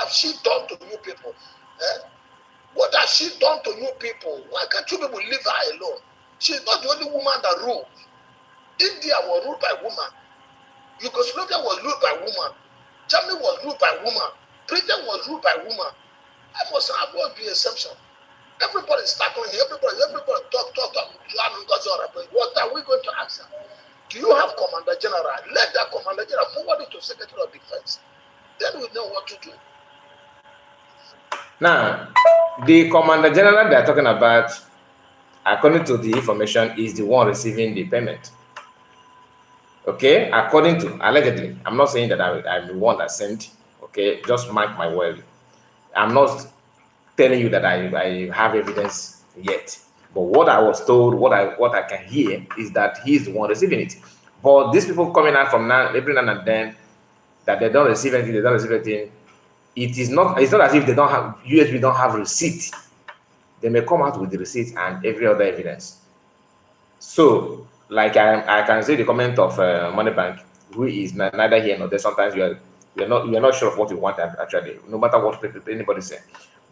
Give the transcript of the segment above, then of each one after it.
have she done to you people? Eh? What has she done to you people? Why can't you people leave her alone? She's not the only woman that rules. India was ruled by woman. Yugoslavia was ruled by woman. Germany was ruled by woman. Britain was ruled by woman. I must be an exception. Everybody's tackling here. Everybody talk. What are we going to answer? Do you have Commander General? Let that Commander General forward it to Secretary of Defense. Then we know what to do. Now, the Commander General they're talking about, according to the information, is the one receiving the payment. Okay, according to, allegedly. I'm not saying that I'm the one that sent. Okay, just mark my word. I'm not telling you that I have evidence yet. But what I was told, what I can hear is that he's the one receiving it. But these people coming out from now, every now and then, that they don't receive anything, they don't receive anything. It's not as if they don't have USB don't have receipt. They may come out with the receipt and every other evidence. So, like I can see the comment of Money Bank, who is neither here nor there. Sometimes you're not sure of what you want actually, no matter what anybody says.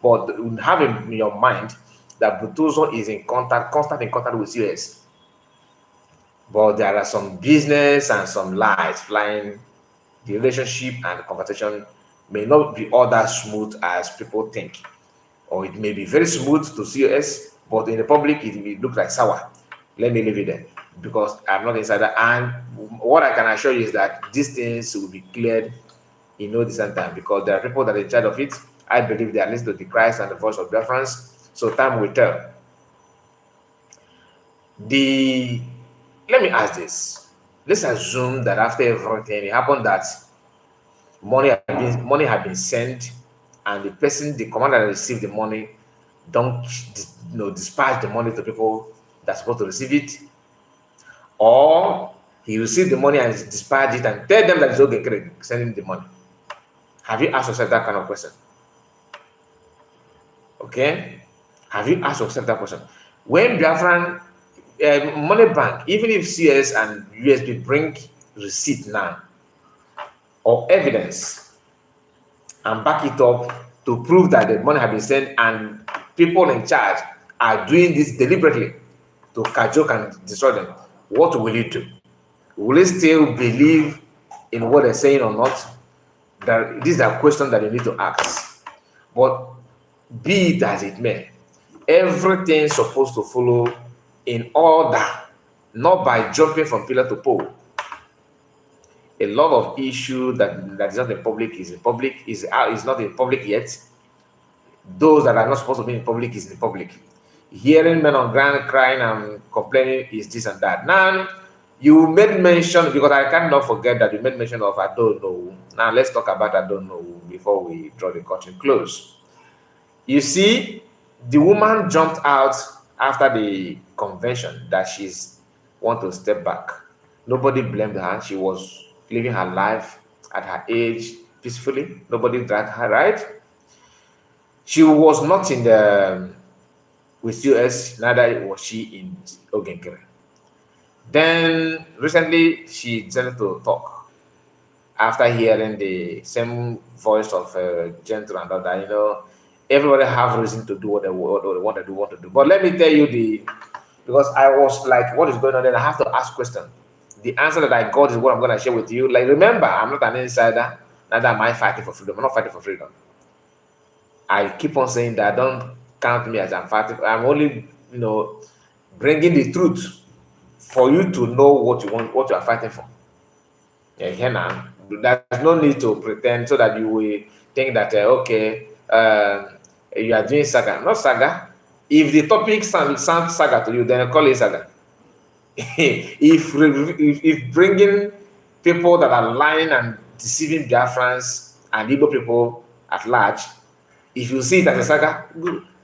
But have in your mind that Butuzo is constant in contact with US. But there are some business and some lies flying. The relationship and the conversation may not be all that smooth as people think. Or it may be very smooth to COS, but in the public it may look like sour. Let me leave it there because I'm not insider. And what I can assure you is that these things will be cleared in no distant time because there are people that are in charge of it. I believe they are listening to the cries and the voice of Biafrans. So time will tell. Let me ask this. Let's assume that after everything, it happened that money had been sent, and the commander that received the money don't dispatch the money to people that's supposed to receive it, or he received the money and dispatch it and tell them that it's okay sending the money. Have you asked yourself that kind of question? Okay, have you asked yourself that question? When Biafran Money Bank, even if CS and USB bring receipt now or evidence and back it up to prove that the money has been sent and people in charge are doing this deliberately to cajole and destroy them, what will you do? Will you still believe in what they're saying or not? These are questions that you need to ask. But be it as it may, everything is supposed to follow in order, not by jumping from pillar to pole. A lot of issue that is not in public is in public, is not in public yet. Those that are not supposed to be in public is in public. Hearing men on ground crying and complaining is this and that. Now, you made mention, because I cannot forget that you made mention of I don't know. Now, let's talk about I don't know before we draw the curtain close. You see, the woman jumped out after the convention that she's want to step back. Nobody blamed her. She was living her life at her age peacefully. Nobody dragged her, right? She was not in the with US, neither was she in Nkere. Then recently she decided to talk after hearing the same voice of gentle and other. Everybody have reason to do what they want to do. But let me tell you because I was like, what is going on? Then I have to ask questions. The answer that I got is what I'm going to share with you. Like, remember, I'm not an insider. Neither am I fighting for freedom. I'm not fighting for freedom. I keep on saying that. Don't count me as I'm fighting. I'm only, bringing the truth for you to know what you want, what you are fighting for. Yeah, here now. There's no need to pretend so that you will think that, you are doing saga. Not saga. If the topic sounds saga to you, then call it saga. if bringing people that are lying and deceiving Biafrans and Igbo people at large, if you see it as a saga,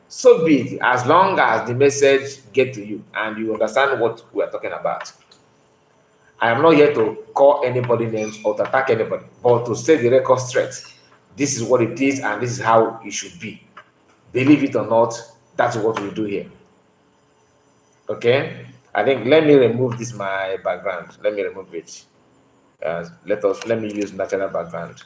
so be it, as long as the message get to you and you understand what we are talking about. I am not here to call anybody names or to attack anybody, but to set the record straight. This is what it is and this is how it should be. Believe it or not, that's what we do here. Okay? I think let me remove my background. Let me remove it. Let me use natural background.